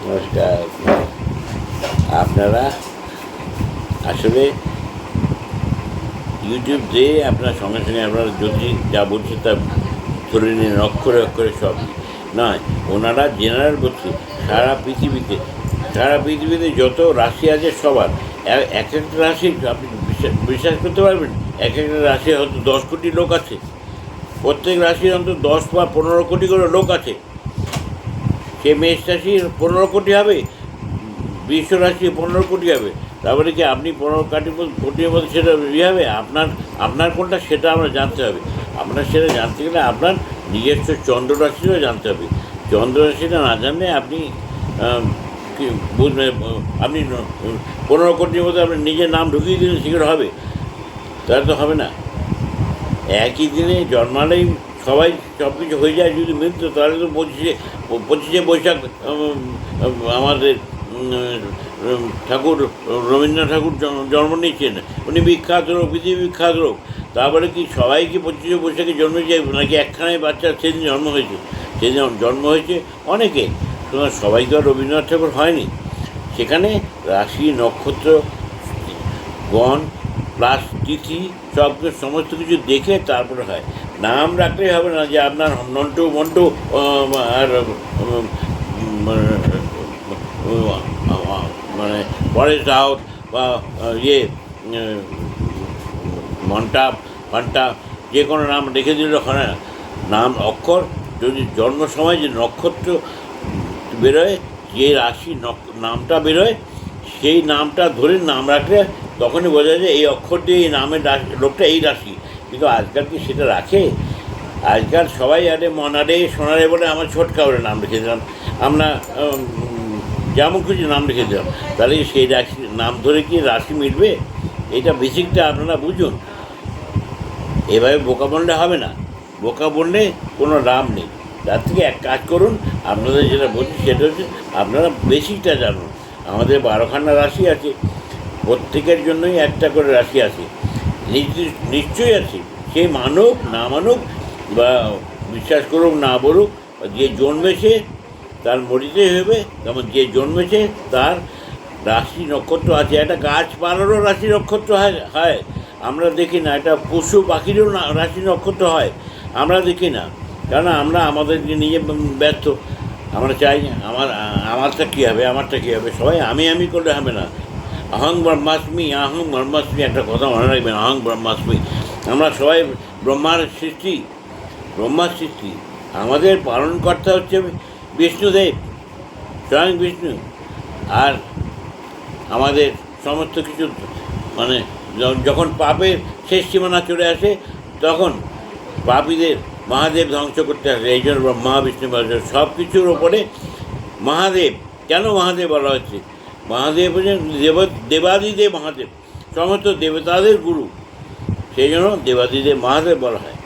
নমস্কার। আপনারা আসলে ইউটিউব দিয়ে আপনার সঙ্গে সঙ্গে আপনারা যদি যা বলছে তা ধরে নিন অক্ষরে অক্ষরে সব নয়। ওনারা জেনারেল বলছে সারা পৃথিবীতে যত রাশি আছে সবার এক একটা রাশি আপনি বিশ্বাস করতে পারবেন। এক একটা রাশি হয়তো 10 কোটি লোক আছে, প্রত্যেক রাশির অন্তত 10 বা 15 কোটি করে লোক আছে। সে মেষ রাশির 15 কোটি হবে, বৃষ রাশি 15 কোটি হবে। তারপরে কি আপনি 15 কোটির মধ্যে সেটা হবে? আপনার কোনটা সেটা আমরা জানতে হবে। আপনার সেটা জানতে গেলে আপনার নিজস্ব চন্দ্র রাশিও জানতে হবে। চন্দ্র রাশিটা না জানলে আপনি কি বুঝবেন? আপনি 15 কোটির মধ্যে আপনি নিজের নাম ঢুকিয়ে দিলে সেগুলো হবে? তাহলে তো হবে না। একই দিনে জন্মালেই সবাই সব কিছু হয়ে যায়। যদি মৃত্যু, তাহলে তো 25শে বৈশাখ আমাদের ঠাকুর রবীন্দ্রনাথ ঠাকুর জন্ম নিয়েছেন। উনি বিখ্যাত লোক, পৃথিবী বিখ্যাত লোক। তারপরে কি সবাই কি 25শে বৈশাখে জন্মে যায় নাকি একখানায় বাচ্চা সেদিন জন্ম হয়েছে? সেদিন জন্ম হয়েছে অনেকে, সুতরাং সবাই তো আর রবীন্দ্রনাথ ঠাকুর হয়নি। সেখানে রাশি নক্ষত্র গণ প্লাস তিথি সমস্ত কিছু দেখে তারপরে হয়। নাম রাখলেই হবে না যে আপনার নন্টু মন্টু আর মানে পরেশ রাউত বা মন্টা ফান্টা যে কোনো নাম রেখে দিলে হয় না। নাম অক্ষর যদি জন্ম সময় যে নক্ষত্র বেরোয়, যে রাশি নামটা বেরোয়, সেই নামটা ধরে নাম রাখলে তখনই বোঝা যায় এই অক্ষর দিয়ে এই নামের লোকটা এই রাশি। কিন্তু আজকাল কি সেটা রাখে? আজকাল সবাই আরে মনারে সোনারে বলে আমার ছোটকা বলে নাম রেখে দিলাম, আমরা যেমন কিছু নাম রেখে দিলাম। তাহলে সেই রাশি নাম ধরে কি রাশি মিটবে? এটা বেসিকটা আপনারা বুঝুন। এভাবে বোকা বললে হবে না। বোকা বললে কোনো লাভ নেই। তার থেকে এক কাজ করুন, আপনাদের যেটা বলছি সেটা হচ্ছে আপনারা বেসিকটা জানুন। আমাদের 12খানা রাশি আছে, প্রত্যেকের জন্যই একটা করে রাশি আছে, নিশ্চয়ই আছে। সে মানুক না মানুক বা বিশ্বাস করুক না বলুক, যে জন্মেছে তার মরিতেই হবে। তেমন যে জন্মেছে তার রাশি নক্ষত্র আছে। একটা গাছপালারও রাশি নক্ষত্র হয়, আমরা দেখি না। একটা পশু পাখিরও রাশি নক্ষত্র হয়, আমরা দেখি না। কারণ আমরা আমাদেরকে নিয়ে ব্যর্থ। আমরা চাই আমারটা কী হবে। সবাই আমি করলে হবে না। অহং ব্রহ্মাস্মি একটা কথা মনে রাখবেন, অহং ব্রহ্মাস্মি। আমরা সবাই ব্রহ্মার সৃষ্টি। আমাদের পালনকর্তা হচ্ছে বিষ্ণুদেব, স্বয়ং বিষ্ণু। আর আমাদের সমস্ত কিছু মানে যখন পাপের শেষ সীমানা চলে আসে, তখন পাপীদের মহাদেব ধ্বংস করতে আসে। এই জন্য ব্রহ্মা বিষ্ণু সব কিছুর ওপরে মহাদেব। কেন মহাদেব বলা হচ্ছে? মহাদেব হচ্ছেন দেবাদিদেব মহাদেব, সমস্ত দেবতাদের গুরু। সেই জন্য দেবাদিদেব মহাদেব বলা হয়।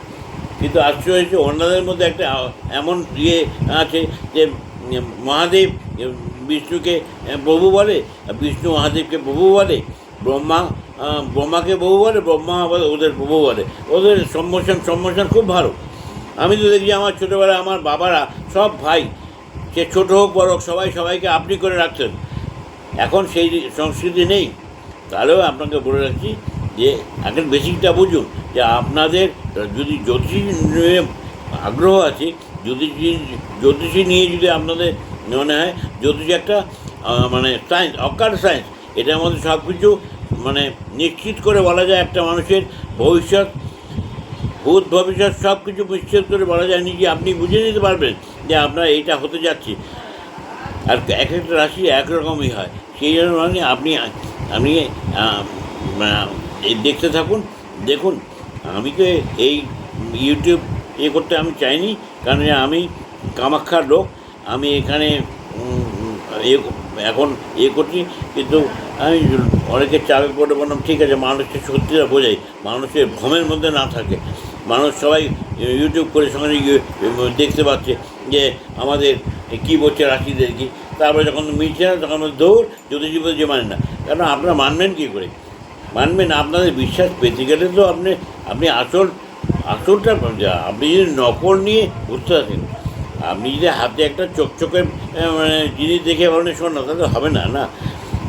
কিন্তু আশ্চর্য হয়েছে, অন্যদের মধ্যে একটা এমন আছে যে মহাদেব বিষ্ণুকে প্রভু বলে, বিষ্ণু মহাদেবকে প্রভু বলে, ব্রহ্মাকে প্রভু বলে, ব্রহ্মা আবার ওদের প্রভু বলে। ওদের সম্মোশন খুব ভালো। আমি তো দেখছি আমার ছোটোবেলায় আমার বাবারা সব ভাই, সে ছোটো হোক বড় হোক, সবাইকে আপনি করে রাখতেন। এখন সেই সংস্কৃতি নেই। তাহলেও আপনাকে বলে রাখছি যে এখন বেসিকটা বুঝুন, যে আপনাদের যদি জ্যোতিষী নিয়ে আগ্রহ আছে, জ্যোতিষী নিয়ে যদি আপনাদের মনে হয়, জ্যোতিষী একটা মানে সায়েন্স, অকাল্ট সায়েন্স। এটার মধ্যে সব কিছু মানে নিশ্চিত করে বলা যায় একটা মানুষের ভবিষ্যৎ, ভূত ভবিষ্যৎ সব কিছু নিশ্চিত করে বলা যায়। নিজে আপনি বুঝে নিতে পারবেন যে আপনার এইটা হতে যাচ্ছে। আর এক একটা রাশি একরকমই হয়। সেই জন্য আপনি দেখতে থাকুন। দেখুন, আমি তো এই ইউটিউব করতে আমি চাইনি, কারণ আমি কামাখ্যার লোক। আমি এখানে এখন করছি, কিন্তু আমি অনেকের চাপে পড়ে বললাম ঠিক আছে, মানুষকে সত্যিটা বোঝাই, মানুষের ভ্রমের মধ্যে না থাকে। মানুষ সবাই ইউটিউব করে সঙ্গে দেখতে পাচ্ছে যে আমাদের কী বলছে রাশিদের কি। তারপরে যখন মিলছে না, তখন দৌড় জ্যোতিষী যে মানে না। কারণ আপনারা মানবেন কী করে? মানবেন আপনাদের বিশ্বাস পেতে গেলে তো আপনি আসলটা আপনি যদি নকল নিয়ে বুঝতে থাকেন, আপনি যদি হাতে একটা চকচকে মানে জিনিস দেখে বলেন শোন না, তাহলে হবে না, না।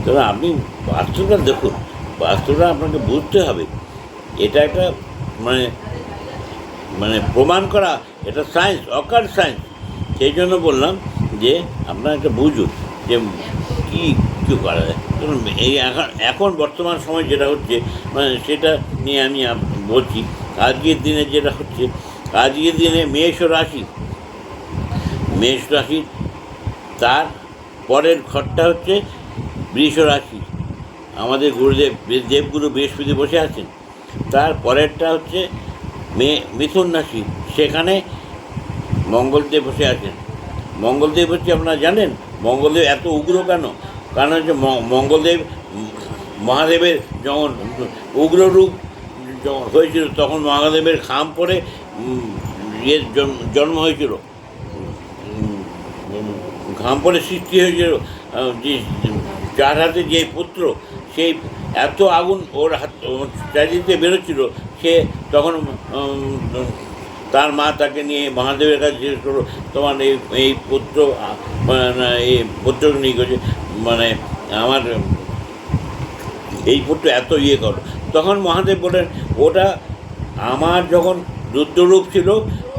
তবে আপনি বাস্তবটা দেখুন, বাস্তবটা আপনাকে বুঝতে হবে। এটা একটা মানে মানে প্রমাণ করা, এটা সায়েন্স, অকার সায়েন্স। সেই জন্য বললাম যে আপনারা একটা বুঝুন যে কী কী করা যায়। ধরুন এই এখন বর্তমান সময় যেটা হচ্ছে, মানে সেটা নিয়ে আমি বলছি। আজকের দিনে যেটা হচ্ছে, আজকের দিনে মেষ রাশি, তার পরের ঘরটা হচ্ছে বৃষ রাশি। আমাদের গুরুদেব দেবগুরু বৃহস্পতি বসে আছেন। তার পরেরটা হচ্ছে মিথুন রাশি, সেখানে মঙ্গলদেব বসে আছেন। মঙ্গলদেব হচ্ছে, আপনারা জানেন মঙ্গলদেব এত উগ্র কেন? কারণ হচ্ছে মঙ্গলদেব মহাদেবের যখন উগ্র রূপ যখন হয়েছিল, তখন মহাদেবের খাম পরে ইয়ের জন্ম হয়েছিল, ঘাম পরে সৃষ্টি হয়েছিল। যে যার হাতে যে পুত্র, সেই এত আগুন ওর চারিদিকে বেরোচ্ছিল, সে তখন তার মা তাকে নিয়ে মহাদেবের কাছে জিজ্ঞেস করলো, তোমার এই পুত্র এই পুত্রকে নিয়ে গেছে, মানে আমার এই পুত্র এত ইয়ে করো। তখন মহাদেব বলেন, ওটা আমার যখন রুদ্ররূপ ছিল,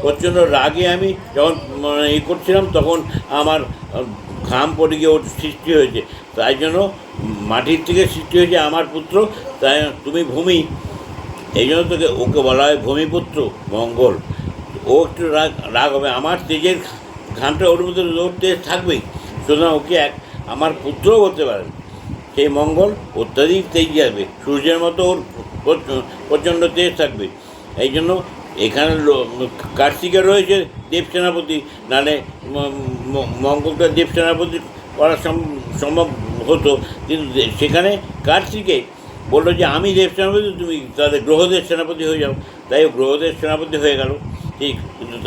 প্রচণ্ড রাগে আমি যখন মানে করছিলাম, তখন আমার ঘাম পড়ে গিয়ে ওর সৃষ্টি হয়েছে। তাই জন্য মাটির থেকে সৃষ্টি হয়েছে আমার পুত্র, তাই তুমি ভূমি, এই জন্য তোকে ওকে বলা হয় ভূমিপুত্র মঙ্গল। ও একটু রাগ হবে, আমার তেজের ঘামটা ওর মধ্যে ওর তেজ থাকবেই, সুতরাং ওকে আমার পুত্রও বলতে পারেন। সেই মঙ্গল অত্যাধিক তেজ আসবে, সূর্যের মতো ওর প্রচণ্ড তেজ থাকবে। এই জন্য এখানে কার্তিকে রয়েছে দেব সেনাপতি, নাহলে মঙ্গলকে দেব সেনাপতি করা সম্ভব হতো, কিন্তু সেখানে কার্তিকে বললো যে আমি দেব সেনাপতি, তুমি তাদের গ্রহদের সেনাপতি হয়ে যাও। তাই গ্রহদের সেনাপতি হয়ে গেল। ঠিক, কিন্তু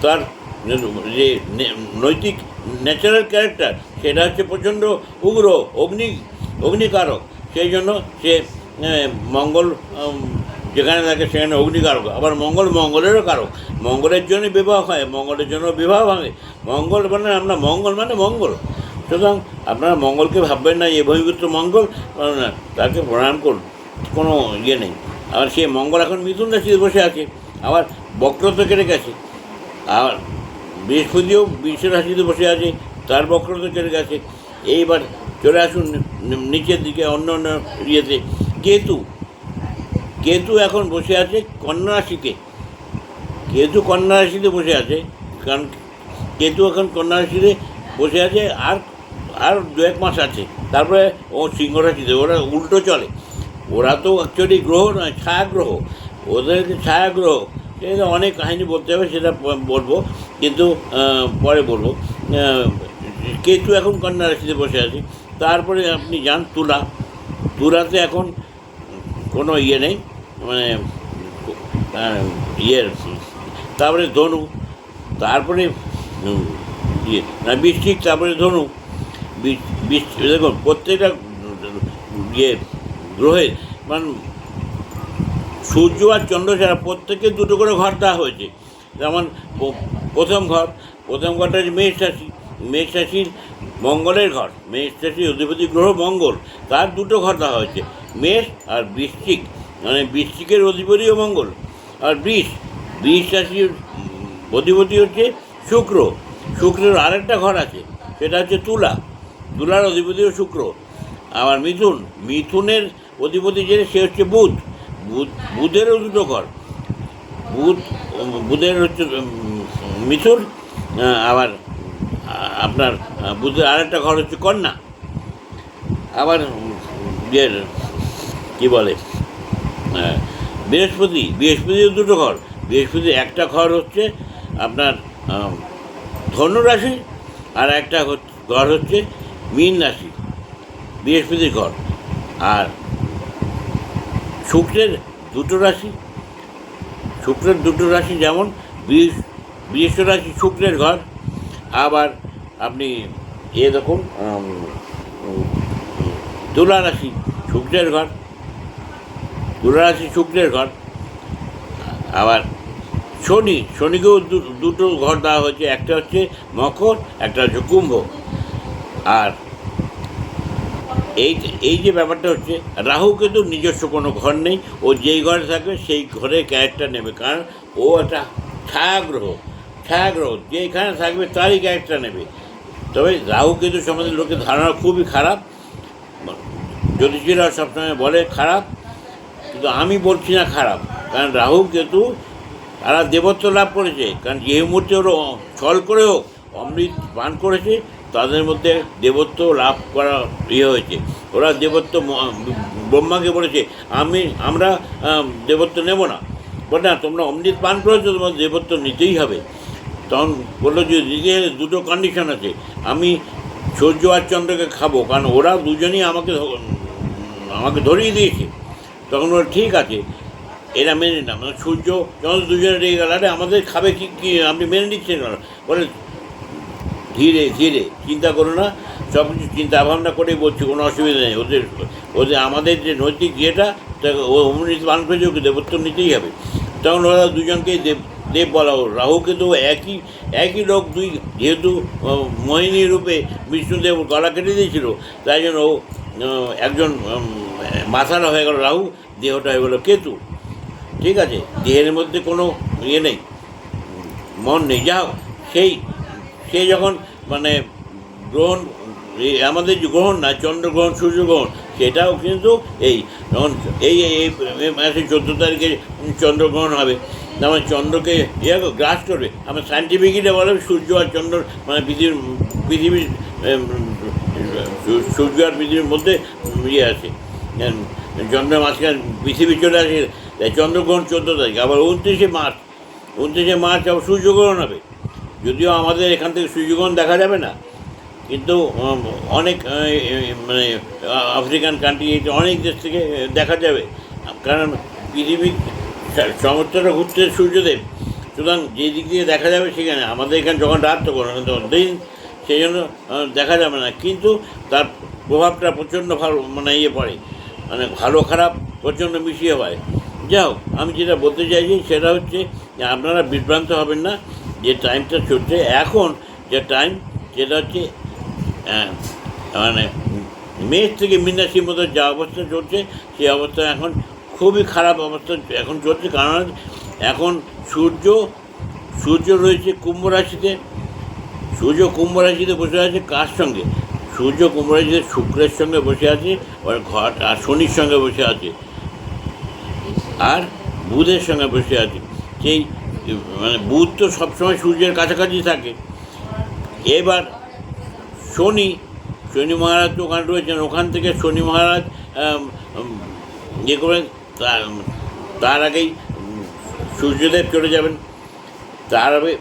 তার যে নৈতিক ন্যাচারাল ক্যারেক্টার, সেটা হচ্ছে প্রচণ্ড উগ্র, অগ্নিকারক। সেই জন্য সে মঙ্গল যেখানে থাকে সেখানে অগ্নিকারক। আবার মঙ্গলেরও কারক, মঙ্গলের জন্যই বিবাহ হয়, মঙ্গলের জন্য বিবাহ ভাঙে। মঙ্গল মানে আমরা মঙ্গল মানে মঙ্গল। সুতরাং আপনারা মঙ্গলকে ভাববেন না যে ভূমিপুত্র মঙ্গল, না, তাকে প্রণাম করুন, কোনো ইয়ে নেই। আবার সে মঙ্গল এখন মিথুন রাশিতে বসে আছে, আবার বক্রতা কেটে গেছে। আর বৃহস্পতিও বৃষ রাশিতে বসে আছে, তার বক্রতা কেটে গেছে। এইবার চলে আসুন নিচের দিকে, অন্য ইয়েতে কেতু এখন বসে আছে কন্যা রাশিতে। কেতু কন্যা রাশিতে বসে আছে, কারণ কেতু এখন কন্যা রাশিতে বসে আছে। আর 2-1 মাস আছে, তারপরে ও সিংহ রাশিতে। ওরা উল্টো চলে, ওরা তো অ্যাকচুয়ালি গ্রহ নয়, ছায়াগ্রহ। ওদেরকে ছায়াগ্রহ, সেটা অনেক কাহিনী বলতে হবে, সেটা বলবো, কিন্তু পরে বলবো। কেতু এখন কন্যা রাশিতে বসে আছে। তারপরে আপনি যান তুলাতে এখন কোনো ইয়ে নেই, মানে ইয়ের। তারপরে ধনু, তারপরে বৃশ্চিক, তারপরে ধনু। দেখুন প্রত্যেকটা ইয়ে গ্রহের মানে সূর্য আর চন্দ্র ছাড়া প্রত্যেকের 2টো করে ঘর দেওয়া হয়েছে। যেমন প্রথম ঘরটা হচ্ছে মেষ রাশির মঙ্গলের ঘর। মেষ রাশির অধিপতি গ্রহ মঙ্গল, তার 2টো ঘর দেওয়া হয়েছে, মেষ আর বৃশ্চিক। মানে বৃশ্চিকের অধিপতিও মঙ্গল। আর বৃষ রাশির অধিপতি হচ্ছে শুক্রের আরেকটা ঘর আছে, সেটা হচ্ছে তুলার অধিপতিও শুক্র। আবার মিথুনের অধিপতি যে, সে হচ্ছে বুধেরও 2টো ঘর। বুধের হচ্ছে মিথুন, আবার আপনার বুধের আরেকটা ঘর হচ্ছে কন্যা। আবার কী বলে, বৃহস্পতির 2টো ঘর। বৃহস্পতির একটা ঘর হচ্ছে আপনার ধনু রাশি, আর একটা ঘর হচ্ছে মীন রাশি, বৃহস্পতির ঘর। আর শুক্রের 2টো রাশি, যেমন বৃষ রাশি শুক্রের ঘর। আবার আপনি দেখুন তুলা রাশি শুক্রের ঘর। আবার শনিকেও দুটো ঘর দেওয়া হয়েছে, একটা হচ্ছে মকর, একটা হচ্ছে কুম্ভ। আর এই এই যে ব্যাপারটা হচ্ছে, রাহু কিন্তু নিজস্ব কোনো ঘর নেই, ও যেই ঘরে থাকবে সেই ঘরে ক্যারেক্টার নেবে, কারণ ও একটা ছায়াগ্রহ যেখানে থাকবে তারই ক্যারেক্টার নেবে। তবে রাহু কিন্তু সম্বন্ধে লোকের ধারণা খুবই খারাপ, জ্যোতিষীরা সবসময় বলে খারাপ, কিন্তু আমি বলছি না খারাপ, কারণ রাহু কেতু তারা দেবত্ব লাভ করেছে, কারণ যে মুহূর্তে ওরা ছল করেও অমৃত পান করেছে, তাদের মধ্যে দেবত্ব লাভ করা হয়েছে। ওরা দেবত্ব ব্রহ্মাকে বলেছে আমরা দেবত্ব নেব না, বলে না তোমরা অমৃত পান করেছো, তোমার দেবত্ব নিতেই হবে। তখন বললো যে দিদি দুটো কন্ডিশন আছে, আমি সূর্য আর চন্দ্রকে খাবো, কারণ ওরা দুজনেই আমাকে ধরিয়ে দিয়েছে। তখন ওরা ঠিক আছে, এরা মেনে না, মানে সূর্য যখন দুজনে রেগে গেল, আরে আমাদের খাবে কি আপনি মেনে নিচ্ছেন কেন? বলে ধীরে ধীরে চিন্তা করো না, সব কিছু চিন্তা ভাবনা করেই বলছি, কোনো অসুবিধা নেই। ওদের আমাদের যে নৈতিক ইয়েটা, ও অমৃত পান করেছে, ওকে দেবত্ব নিতেই হবে। তখন ওরা দুজনকেই দেব বলা হল। রাহুকে তো একই লোক দুই, যেহেতু মোহিনী রূপে বিষ্ণুদেব গলা কেটে দিয়েছিল, তাই জন্য ও একজন মাথাটা হয়ে গেল রাহু, দেহটা হয়ে গেল কেতু। ঠিক আছে, দেহের মধ্যে কোনো ইয়ে নেই, মন নেই। যা হোক, সেই যখন মানে গ্রহণ, আমাদের যে গ্রহণ না, চন্দ্রগ্রহণ সূর্যগ্রহণ, সেটাও কিন্তু যখন এই মাসের 14 তারিখে চন্দ্রগ্রহণ হবে, যেমন চন্দ্রকে গ্রাস করবে। আমার সায়েন্টিফিকলি বলে সূর্য আর চন্দ্র মানে পৃথিবীর সূর্য আর পৃথিবীর মধ্যে ইয়ে আছে, চন্দ্রের মাঝখানে পৃথিবী চলে আসে। চন্দ্রগ্রহণ 14 তারিখ, আবার 29শে মার্চ আবার সূর্যগ্রহণ হবে। যদিও আমাদের এখান থেকে সূর্যগ্রহণ দেখা যাবে না, কিন্তু অনেক মানে আফ্রিকান কান্ট্রি, অনেক দেশ থেকে দেখা যাবে, কারণ পৃথিবীর সমস্তটা ঘুরতে সূর্যদেব, সুতরাং যে দিক দিয়ে দেখা যাবে সেখানে। আমাদের এখানে যখন রাত তখন দিন, সেই জন্য দেখা যাবে না, কিন্তু তার প্রভাবটা প্রচণ্ড ভালো মানে পড়ে, মানে ভালো খারাপ প্রচণ্ড মিশিয়ে হয়। যাও, আমি যেটা বলতে চাইছি সেটা হচ্ছে যে আপনারা বিভ্রান্ত হবেন না। যে টাইমটা চলছে এখন, যে টাইম সেটা হচ্ছে মানে মেষ থেকে মীন রাশির মতো যা অবস্থা চলছে, সেই অবস্থা এখন খুবই খারাপ অবস্থা এখন চলছে। কারণ এখন সূর্য রয়েছে কুম্ভ রাশিতে, বসে আছে কার সঙ্গে? সূর্য কুম্ভ রাশিতে শুক্রের সঙ্গে বসে আছে, আর শনির সঙ্গে বসে আছে, আর বুধের সঙ্গে বসে আছে। সেই মানে বুধ তো সবসময় সূর্যের কাছাকাছি থাকে। এবার শনি মহারাজ তো ওখানে রয়েছেন, ওখান থেকে শনি মহারাজ ইয়ে করবেন, তার আগেই সূর্যদেব চলে যাবেন, তার আগে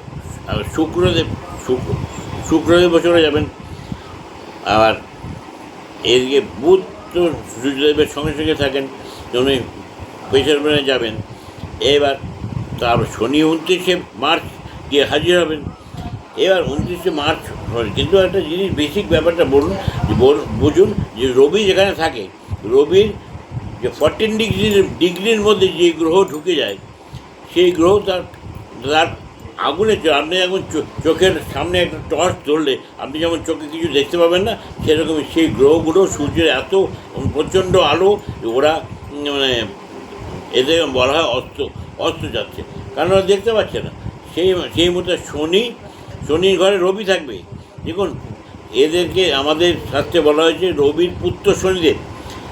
শুক্রদেব চলে যাবেন। আবার এদিকে বুধ তো সূর্যদেবের সঙ্গে সঙ্গে থাকেন, উনি পেছনে যাবেন। এবার তারপর শনি 29শে মার্চ গিয়ে হাজির হবেন। এবার 29শে মার্চ, কিন্তু একটা জিনিস বেসিক ব্যাপারটা বুঝুন, যে রবি যেখানে থাকে, রবির যে 14 ডিগ্রির মধ্যে যে গ্রহ ঢুকে যায়, সেই গ্রহ তার আগুনে, আপনি এখন চোখের সামনে একটা টর্চ ধরলে আপনি যেমন চোখে কিছু দেখতে পাবেন না, সেরকমই সেই গ্রহগুলো সূর্যের এত প্রচণ্ড আলো, ওরা মানে এদের বলা হয় অস্ত যাচ্ছে, কারণ ওরা দেখতে পাচ্ছে না। সেই মতো শনির ঘরে রবি থাকবে। দেখুন, এদেরকে আমাদের শাস্ত্রে বলা হয়েছে রবির পুত্র শনিদেব,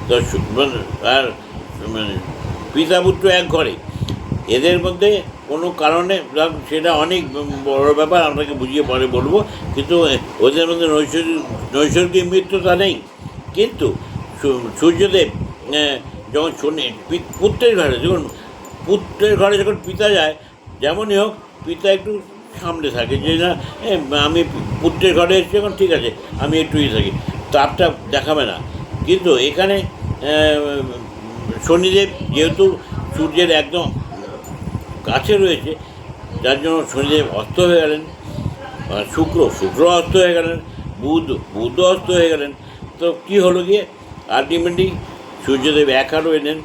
তো আর মানে পিতা পুত্র এক ঘরে, এদের মধ্যে কোনো কারণে, সেটা অনেক বড় ব্যাপার, আপনাকে বুঝিয়ে পরে বলবো, কিন্তু ওদের মধ্যে নৈসর্গিক মৃত্যুতা নেই। কিন্তু সূর্যদেব যখন পুত্রের ঘরে যখন পিতা যায়, যেমনই হোক পিতা একটু সামনে থাকে, যে না আমি পুত্রের ঘরে এসেছি এখন, ঠিক আছে আমি একটুই থাকি, তাপটা দেখাবে না। কিন্তু এখানে শনিদেব যেহেতু সূর্যের একদম কাছে রয়েছে, যার জন্য শনিদেব অস্ত হয়ে গেলেন, শুক্র অস্ত হয়ে গেলেন, বুধ অস্ত হয়ে গেলেন। তো কী হলো গিয়ে, আলটিমেটলি সূর্যদেব একা রইলেন।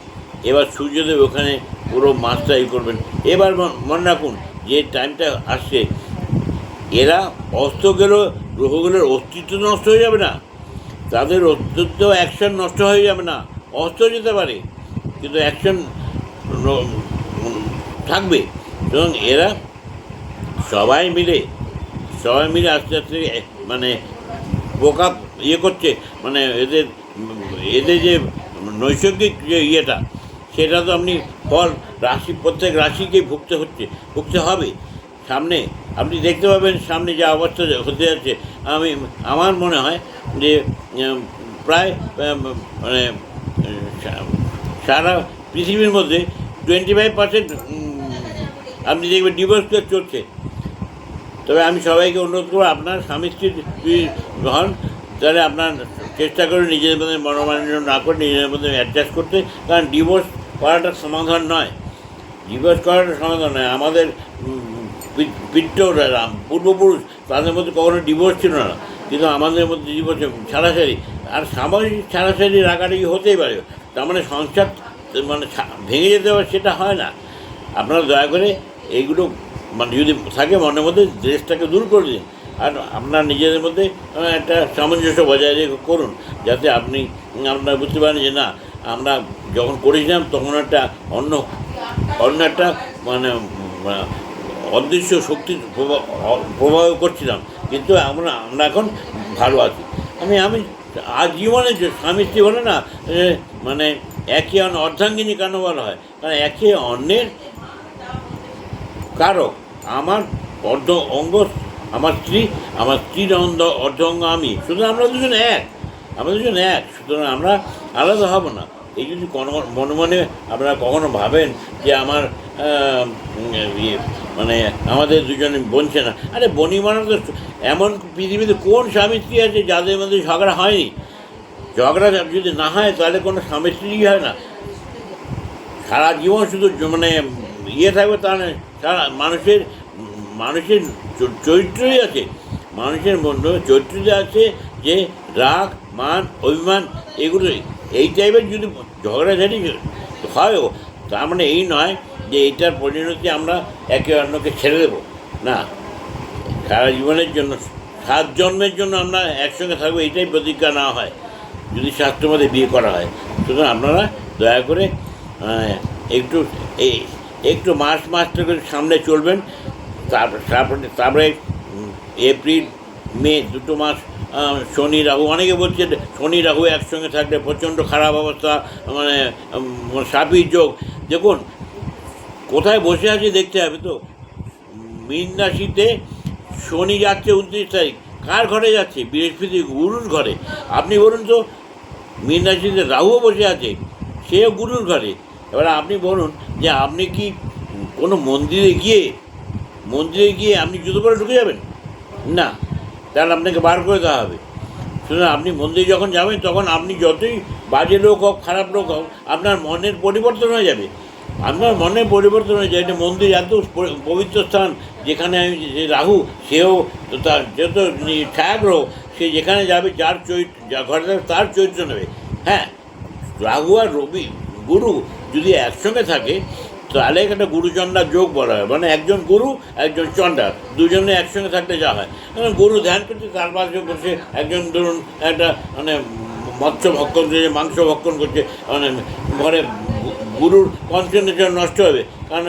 এবার সূর্যদেব ওখানে পুরো মাসটাই করবেন। এবার মনে রাখুন, যে টাইমটা আসছে, এরা অস্ত গেলেও গ্রহগুলোর অস্তিত্ব নষ্ট হয়ে যাবে না, তাদের অস্তিত্ব অ্যাকশন নষ্ট হয়ে যাবে না, অস্ত যেতে পারে কিন্তু অ্যাকশন থাকবে। এবং এরা সবাই মিলে আস্তে আস্তে মানে বোকা করছে, মানে এদের এদের যে নৈসর্গিক যে ইয়েটা, সেটা তো আপনি ফল প্রত্যেক রাশিকেই ভুগতে হবে। সামনে আপনি দেখতে পাবেন সামনে যে অবস্থা হতে যাচ্ছে, আমার মনে হয় যে প্রায় মানে সারা পৃথিবীর মধ্যে 25% আপনি দেখবেন ডিভোর্স কেস চলছে। তবে আমি সবাইকে অনুরোধ করবো, আপনার স্বামী স্ত্রী হন, তাহলে আপনার চেষ্টা করে নিজেদের মধ্যে মনোমালিন্য না করে নিজেদের মধ্যে অ্যাডজাস্ট করতে, কারণ ডিভোর্স করাটা সমাধান নয়। আমাদের পূর্বপুরুষ, তাদের মধ্যে কখনো ডিভোর্স ছিল না, কিন্তু আমাদের মধ্যে ডিভোর্স ছাড়াছাড়ি, আর সাময়িক ছাড়াছাড়ি রাগারাগি হতেই পারে, তার মানে সংসার মানে ভেঙে যেতে হবে সেটা হয় না। আপনারা দয়া করে এইগুলো মানে যদি থাকে মনের মধ্যে, ড্রেসটাকে দূর করে দিন, আর আপনার নিজেদের মধ্যে একটা সামঞ্জস্য বজায় রেখে করুন, যাতে আপনারা বুঝতে পারেন যে না, আমরা যখন করেছিলাম তখন একটা অন্য একটা মানে অদৃশ্য শক্তির প্রভাব করছিলাম, কিন্তু আমরা এখন ভালো আছি। আমি আজ জীবনে যে স্বামী স্ত্রী বলে না, মানে একে অর্ধাঙ্গিনী কেন বলা হয়, কারণ একে অন্যের কারক। আমার অর্ধ অঙ্গ আমার স্ত্রী, আমার স্ত্রীর অর্ধ অঙ্গ আমি, সুতরাং আমরা দুজন এক, সুতরাং আমরা আলাদা হব না। এই যদি মনে মনে আপনারা কখনো ভাবেন যে আমার মানে আমাদের দুজনে বনছে না, আরে বনি মানে তো এমন পৃথিবীতে কোন স্বামী স্ত্রী আছে যাদের মধ্যে ঝগড়া হয়নি? ঝগড়া যদি না হয় তাহলে কোনো স্বামী স্ত্রী হয় না। সারা জীবন শুধু মানে থাকবে তা নয়, সারা মানুষের চরিত্রই আছে, মানুষের মধ্যে চরিত্রই আছে যে রাগ, মান, অভিমান, এগুলোই। এই টাইপের যদি ঝগড়াঝাটি হয়ও, তার মানে এই নয় যে এইটার পরিণতি আমরা একে অন্যকে ছেড়ে দেবো না। সারা জীবনের জন্য 7 জন্মের জন্য আমরা একসঙ্গে থাকবো, এইটাই প্রতিজ্ঞা না হয় যদি শাস্ত্রের মধ্যে বিয়ে করা হয়। সুতরাং আপনারা দয়া করে একটু মাস থেকে সামনে চলবেন। তারপরে এপ্রিল মে 2 মাস শনি রাহু, অনেকে বলছে শনি রাহু একসঙ্গে থাকলে প্রচণ্ড খারাপ অবস্থা, মানে সাপির যোগ। দেখুন কোথায় বসে আছে দেখতে হবে তো। মীন রাশিতে শনি যাচ্ছে 29 তারিখ, কার ঘরে যাচ্ছে? বৃহস্পতি, গুরুর ঘরে। আপনি বলুন তো, মীন রাশিতে রাহুও বসে আছে, সেও গুরুর ঘরে। এবার আপনি বলুন যে আপনি কি কোনো মন্দিরে গিয়ে আপনি জুতো পরে ঢুকে যাবেন? না, তাহলে আপনাকে বার করে দেওয়া হবে। সুতরাং আপনি মন্দিরে যখন যাবেন তখন আপনি যতই বাজে লোক হোক, খারাপ লোক হোক, আপনার মনের পরিবর্তন হয়ে যাবে। এটা মন্দির এত পবিত্র স্থান, যেখানে যে রাহু, সেও তার যত ছায়াগ্রহ, সে যেখানে যাবে যার ঘরে যাবে তার চরিত্র নেবে। হ্যাঁ, রাহু আর রবি, গুরু যদি একসঙ্গে থাকে তাহলে একটা গুরুচণ্ডার যোগ বলা হয়, মানে একজন গুরু একজন চণ্ডার, দুজনে একসঙ্গে থাকলে যা হয়। গুরু ধ্যান করছে, তার পাশে বসে একজন ধরুন একটা মানে মৎস্য ভক্ষণ করছে, মাংস ভক্ষণ করছে, মানে ঘরে গুরুর কনসেন্ট্রেশন নষ্ট হবে। কারণ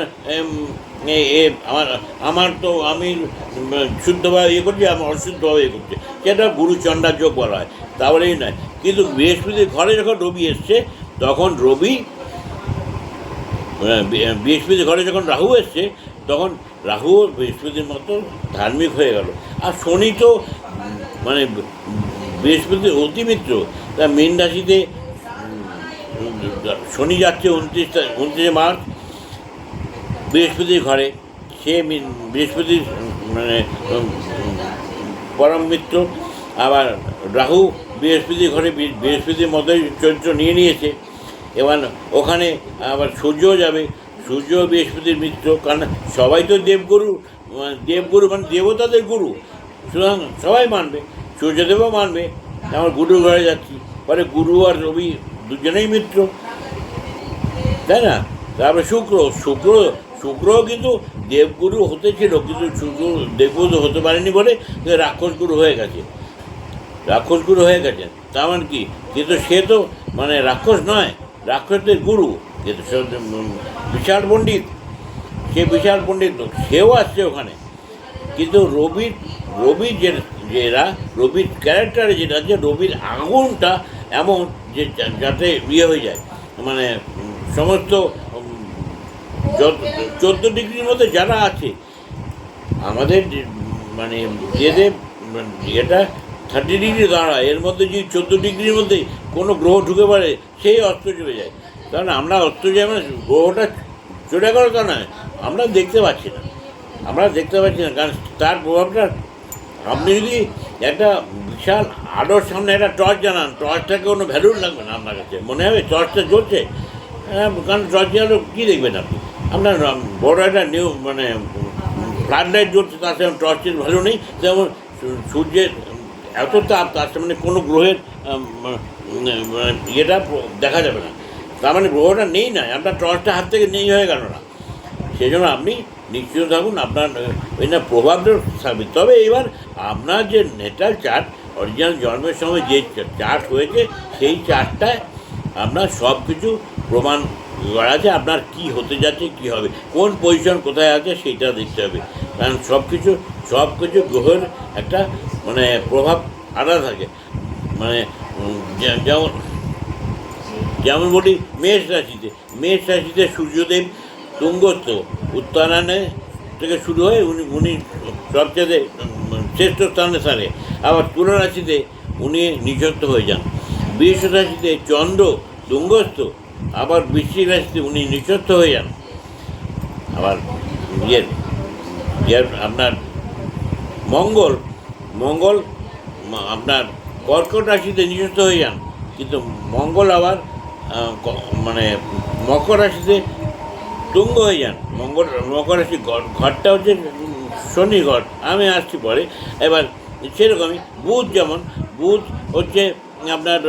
আমার তো আমি শুদ্ধভাবে করছি, আমার অশুদ্ধভাবে করছি, সেটা গুরুচণ্ডার যোগ বলা হয়। তাহলেই নয়, কিন্তু বৃহস্পতির ঘরে যখন রবি এসছে, তখন বৃহস্পতির ঘরে যখন রাহু এসছে, তখন রাহু বৃহস্পতির মতো ধার্মিক হয়ে গেল। আর শনি তো মানে বৃহস্পতির অতিমিত্র, তা মীন রাশিতে শনি যাচ্ছে 29 মার্চ বৃহস্পতির ঘরে। সে বৃহস্পতির মানে পরম মিত্র। আবার রাহু বৃহস্পতির ঘরে বৃহস্পতির মতোই চরিত্র নিয়েছে। এবার ওখানে আবার সূর্যও যাবে, সূর্য বৃহস্পতির মিত্র, কারণ সবাই তো দেবগুরু মানে দেবতাদের গুরু, সুতরাং সবাই মানবে, সূর্যদেবও মানবে। আমার গুরুর ঘরে যাচ্ছি, পরে গুরু আর রবি দুজনেই মিত্র, তাই না? তারপরে শুক্রও কিন্তু দেবগুরু হতে ছিল, কিন্তু শুধু দেবগুরু হতে পারেনি বলে রাক্ষসগুরু হয়ে গেছে, রাক্ষসগুরু হয়ে গেছে। তার মানে কি, কিন্তু সে তো মানে রাক্ষস নয়, রাক্ষসদের গুরু, কিন্তু সে বিশাল পণ্ডিত, সে বিশাল পণ্ডিত লোক, সেও আসছে ওখানে। কিন্তু রবির যেটা রবির ক্যারেক্টারে যেটা আছে, রবির আগুনটা এমন যে যাতে হয়ে যায়, মানে সমস্ত 14 ডিগ্রির মধ্যে যারা আছে আমাদের মানে এটা 30 ডিগ্রি দাঁড়ায়, এর মধ্যে যদি 14 ডিগ্রির মধ্যে কোনো গ্রহ ঢুকে পড়ে সেই অস্ত চলে যায়। কারণ আমরা অস্ত যাই মানে গ্রহটা চলে গেল তা নয়, আমরা দেখতে পাচ্ছি না, কারণ তার প্রভাবটা। আপনি যদি একটা বিশাল আলোর সামনে একটা টর্চ জানান, টর্চটাকে কোনো ভ্যালু লাগবে না আপনার কাছে, মনে হবে টর্চটা জ্বলছে। কারণ টর্চ জ্বালো কী দেখবেন আপনি, আপনার বড় একটা মানে ফ্লাড লাইট জ্বলছে, তার সাথে টর্চের ভ্যালু নেই। যেমন সূর্যের এত তাপ, তার সামনে কোনো গ্রহের ইয়েটা দেখা যাবে না, তার মানে গ্রহটা নেই না, আপনার টর্চটা হাত থেকে নেই হয়ে গেল না। সেই জন্য আপনি নিশ্চিত থাকুন, আপনার ওই না প্রভাবটা থাকবে। তবে এবার আপনার যে নেটাল চার্ট, অরিজিনাল জন্মের সময় যে চার্ট হয়েছে, সেই চার্টটায় আপনার সব কিছু প্রমাণ করা আছে, আপনার কী হতে যাচ্ছে, কী হবে, কোন পজিশন কোথায় আছে সেইটা দেখতে হবে। কারণ সব কিছু গ্রহের একটা মানে প্রভাব আলাদা থাকে। মানে যেমন বলি মেষ রাশিতে সূর্যদেব তুঙ্গস্থ উত্তরায়ণে থেকে শুরু হয়ে উনি সবচেয়ে শ্রেষ্ঠ স্থানে থাকে। আবার তুলা রাশিতে উনি নিযুক্ত হয়ে যান। বৃষ রাশিতে চন্দ্র তুঙ্গস্থ, আবার বৃশ্চিক রাশিতে উনি নিযুক্ত হয়ে যান। আবার আপনার মঙ্গল আপনার কর্কট রাশিতে নিযুক্ত হয়ে যান, কিন্তু মঙ্গল আবার মানে মকর রাশিতে তুঙ্গ হয়ে যান। মকর রাশি ঘরটা হচ্ছে শনি ঘর, আমি আসছি পরে। এবার সেরকমই বুধ হচ্ছে আপনার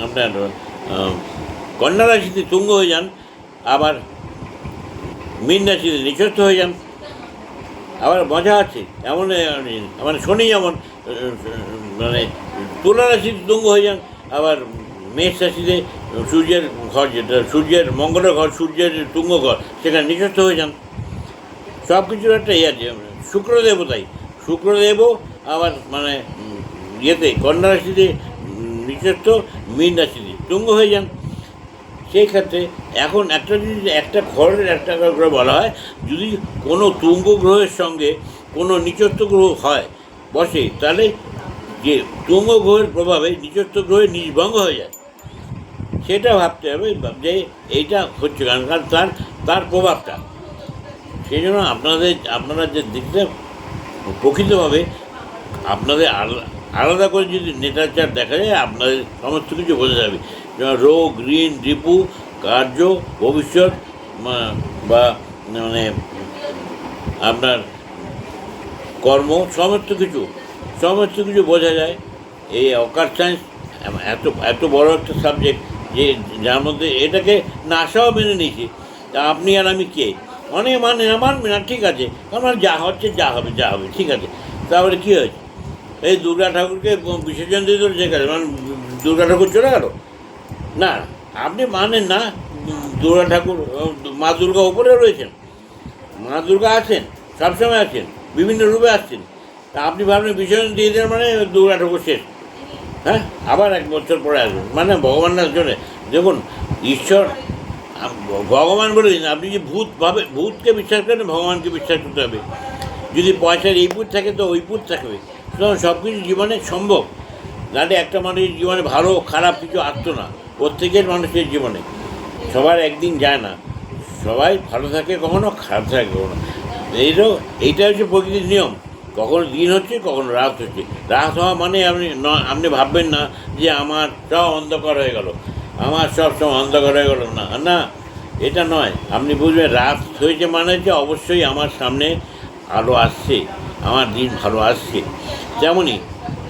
আপনার কন্যা রাশিতে তুঙ্গ হয়ে যান, আবার মীন রাশিতে নিচস্থ হয়ে যান। আবার মজা আছে এমন, মানে শনি যেমন মানে তুলা রাশিতে তুঙ্গ হয়ে যান, আবার মেষ রাশিতে সূর্যের ঘর, যেটা সূর্যের মঙ্গলের ঘর, সূর্যের তুঙ্গ ঘর, সেখানে নিচস্থ হয়ে যান। সব কিছুর একটা আছে। শুক্রদেবও আবার মানে কন্যা রাশিতে নিচস্থ, মীন রাশিতে তুঙ্গ হয়ে যান। সেই ক্ষেত্রে এখন একটা ঘরের একটা করে বলা হয়, যদি কোনো তুঙ্গ গ্রহের সঙ্গে কোনো নিচস্থ গ্রহ হয় বসে, তাহলে যে তুঙ্গ গ্রহের প্রভাবে নিচস্থ গ্রহে নিজভঙ্গ হয়ে যায়। সেটা ভাবতে হবে যে এইটা হচ্ছে কারণ তার প্রভাবটা। সেই জন্য আপনারা যে দিকটা প্রকৃতভাবে আপনাদের আলাদা করে যদি নেটাল চার্ট দেখা যায়, আপনাদের সমস্ত কিছু বোঝা যাবে। যেমন রোগ, ঋণ, রিপু, কার্য, ভবিষ্যৎ, বা মানে আপনার কর্ম, সমস্ত কিছু বোঝা যায়। এই অকার সায়েন্স এত বড় একটা সাবজেক্ট, যে যার মধ্যে এটাকে নাসাও মেনে নিয়েছি। তা আপনি আর আমি কে? অনেক মানবে না, ঠিক আছে, আমার যা হচ্ছে যা হবে ঠিক আছে। তারপরে কী হয়েছে? এই দুর্গা ঠাকুরকে বিসর্জন দিয়ে দিল, ঠিক আছে, মানে দুর্গা ঠাকুর চলে গেল না? আপনি মানেন না দুর্গা ঠাকুর, মা দুর্গা উপরে রয়েছেন, মা দুর্গা আছেন, সবসময় আছেন, বিভিন্ন রূপে আসছেন। তা আপনি ভাবলেন বিসর্জন দিয়ে দেন মানে দুর্গা ঠাকুর শেষ, হ্যাঁ, আবার 1 বছর পরে আসবেন, মানে ভগবানের জন্য। দেখুন, ঈশ্বর ভগবান বলে দিন, আপনি যে ভূতকে বিশ্বাস করেন, ভগবানকে বিশ্বাস করতে হবে। যদি পয়সার এই পুত থাকে তো ওই পুত থাকবে। সুতরাং সব কিছু জীবনে সম্ভব। নাহলে একটা মানুষের জীবনে ভালো খারাপ কিছু আসতো না। প্রত্যেকের মানুষের জীবনে সবার একদিন যায় না, সবাই ভালো থাকে কখনো, খারাপ থাকে কখনো। এইটা হচ্ছে প্রকৃতির নিয়ম। কখনো দিন হচ্ছে, কখনো রাত হচ্ছে। রাত হওয়া মানে আপনি ভাববেন না যে আমার সব অন্ধকার হয়ে গেল, আমার সব সময় অন্ধকার হয়ে গেল, না, এটা নয়। আপনি বুঝবেন রাত হয়েছে মানে হচ্ছে অবশ্যই আমার সামনে আলো আসছে, আমার দিন ভালো আসছে। তেমনই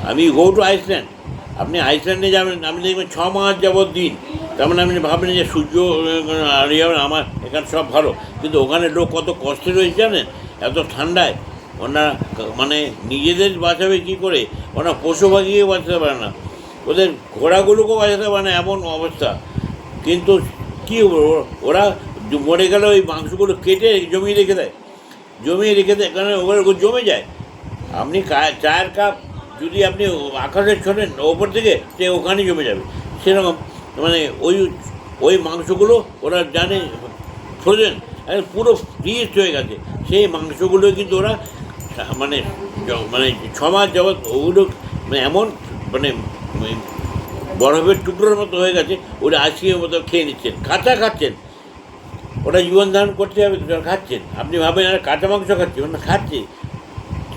আমি গো টু আইসল্যান্ড, আপনি আইসল্যান্ডে যাবেন, আপনি দেখবেন 6 মাস যাবৎ দিন, তার মানে আপনি ভাবেন যে সূর্য আর আমার এখানে সব ভালো, কিন্তু ওখানে লোক কত কষ্টে রয়েছে জানেন, এত ঠান্ডায়। ওনারা মানে নিজেদের বাঁচাবে কী করে, ওরা পশু পাখিকে বাঁচাতে পারে না, ওদের ঘোড়াগুলোকেও বাঁচাতে পারে না, এমন অবস্থা। কিন্তু কী ওরা মরে গেলে ওই মাংসগুলো কেটে জমিয়ে রেখে দেয়, কারণ ওগুলো জমে যায়। আপনি চায়ের কাপ যদি আপনি আকাশে ছোড়েন ওপর থেকে, সে ওখানে জমে যাবে। সেরকম মানে ওই মাংসগুলো ওরা জানে ফ্রোজেন, পুরো ফ্রিজ হয়ে গেছে, সেই মাংসগুলো কিন্তু ওরা মানে মানে 6 মাস যাবৎ ওগুলো মানে এমন মানে বরফের টুকরোর মতো হয়ে গেছে, ওরা আইসক্রিমের মতো খেয়ে নিচ্ছেন, কাঁচা খাচ্ছেন। ওরা জীবন ধারণ করতে হবে, খাচ্ছেন। আপনি ভাবেন আর কাঁচা মাংস খাচ্ছে, ওরা খাচ্ছে,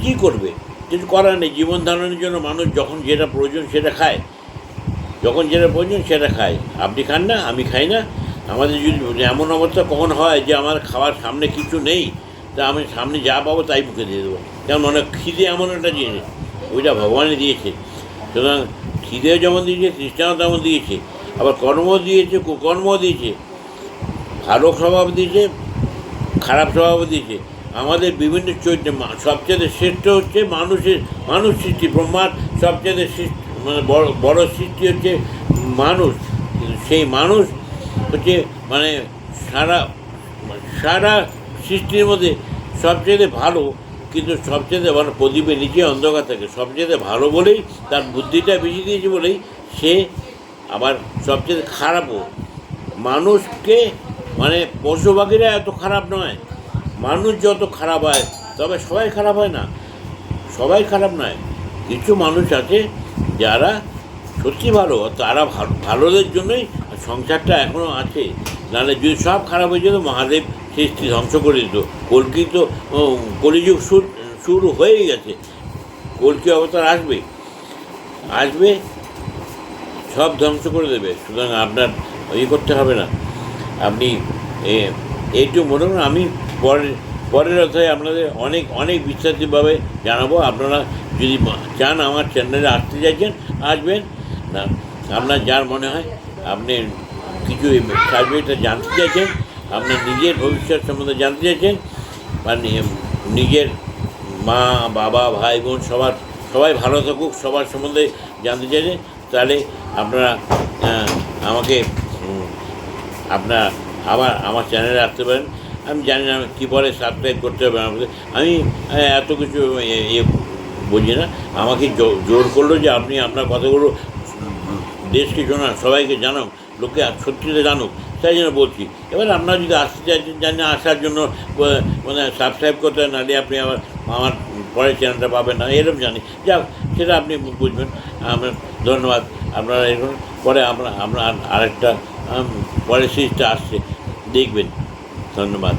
কী করবে? কিছু করার নেই। জীবন ধারণের জন্য মানুষ যখন যেটা প্রয়োজন সেটা খায়, যখন যেটা প্রয়োজন সেটা খায়। আপনি খান না, আমি খাই না। আমাদের যদি এমন অবস্থা কখন হয় যে আমার খাওয়ার সামনে কিছু নেই, তা আমি সামনে যা পাবো তাই মুখে দিয়ে দেবো। যেমন অনেক খিদে এমন একটা জিনিস, ওইটা ভগবানে দিয়েছে। সুতরাং খিদেও যেমন দিয়েছে, তৃষ্ণাও তেমন দিয়েছে, আবার কর্ম দিয়েছে, কুকর্মও দিয়েছে, ভালো স্বভাব দিয়েছে, খারাপ স্বভাব দিয়েছে। আমাদের বিভিন্ন চরিত্রে সবচেয়ে শ্রেষ্ঠ হচ্ছে মানুষ সৃষ্টি। ব্রহ্মার সবচেয়ে সৃষ্টি মানে বড় সৃষ্টি হচ্ছে মানুষ। সেই মানুষ হচ্ছে মানে সারা সৃষ্টির মধ্যে সবচেয়ে ভালো, কিন্তু সবচেয়ে ভালো প্রদীপের নিচে অন্ধকার থাকে। সবচেয়ে ভালো বলেই, তার বুদ্ধিটা বেশি দিয়েছে বলেই সে আবার সবচেয়ে খারাপও। মানুষকে মানে পশু পাখিরা এত খারাপ নয়, মানুষ যত খারাপ হয়, তবে সবাই খারাপ হয় না, সবাই খারাপ নয়। কিছু মানুষ আছে যারা সত্যি ভালো, তারা ভালোদের জন্যই সংসারটা এখনও আছে। নাহলে যদি সব খারাপ হয়ে যেত, মহাদেব সৃষ্টি ধ্বংস করে দিত। কলকি তো কলিযুগ শুরু হয়েই গেছে, কলকি অবতার আসবে সব ধ্বংস করে দেবে। সুতরাং আপনার করতে হবে না। আপনি এইটুকু মনে করুন। আমি পরের অধ্যায়ে আপনাদের অনেক বিস্তারিতভাবে জানাবো। আপনারা যদি চান আমার চ্যানেলে আসতে চাইছেন, আসবেন না। আপনার যার মনে হয় আপনি কিছু সাবজেক্টটা জানতে চাইছেন, আপনার নিজের ভবিষ্যৎ সম্বন্ধে জানতে চাইছেন, বা নিজের মা বাবা ভাই বোন সবাই ভালো থাকুক, সবার সম্বন্ধে জানতে চাইছেন, তাহলে আপনারা আমাকে আমার চ্যানেলে আসতে পারেন। আমি জানি না কী বলে সাবস্ক্রাইব করতে হবে আমাদের, আমি এত কিছু বুঝি না। আমাকে জোর করলো যে আপনি আপনার কথাগুলো দেশকে জানান, সবাইকে জানান, লোকে সত্যিটা জানুক, তাই জন্য বলছি। এবার আপনারা যদি আসতে চাইছেন, জানি আসার জন্য মানে সাবস্ক্রাইব করতে হয়, নাহলে আপনি আমার পরের চ্যানেলটা পাবেন না, এরকম জানি। যাক, সেটা আপনি বুঝবেন। আমার ধন্যবাদ। আপনারা এরকম পরে আমরা আরেকটা পরের সিরিজটা আসছে, দেখবেন। ধন্যবাদ।